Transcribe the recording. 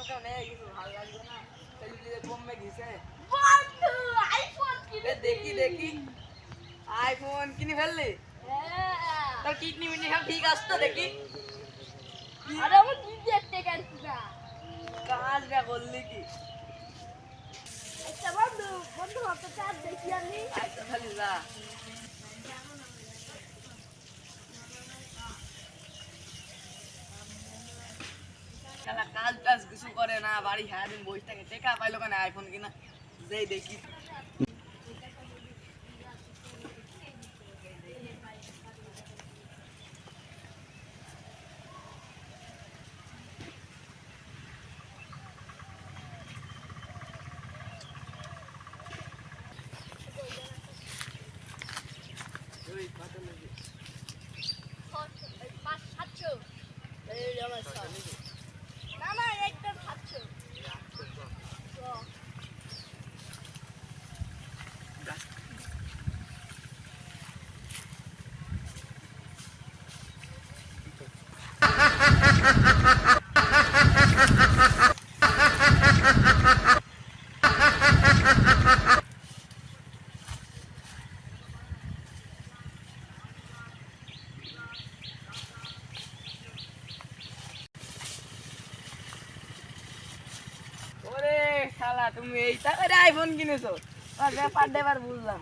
দরকার নেই, কিছু ভালো লাগবে না। সেলিব্রিটি কমবে গেছে। বন্ধু আইফোন কিনে দেখি দেখি আইফোন কিনে ফেললি? হ্যাঁ তোর কিডনি মিডনি সব ঠিক আছে তো দেখি? আরে আমি কি দেখতে গেছি না কাজটা করলি কি? আচ্ছা বন্ধু বন্ধু হাতে চার দেখি আমি আচ্ছা খালি যা। শালা কাজ টাজ কিছু করে না, বাড়ি সারাদিন বসে থাকে, টেকা পাইলো কেন আইফোন কিনা? যেই দেখি ওই কত নাকি? 5-700 এই আমার সব না না একটা 700 ওরে শালা তুমি এই টাকায় আইফোন কিনেছো? আর ব্যাপার বুঝলাম।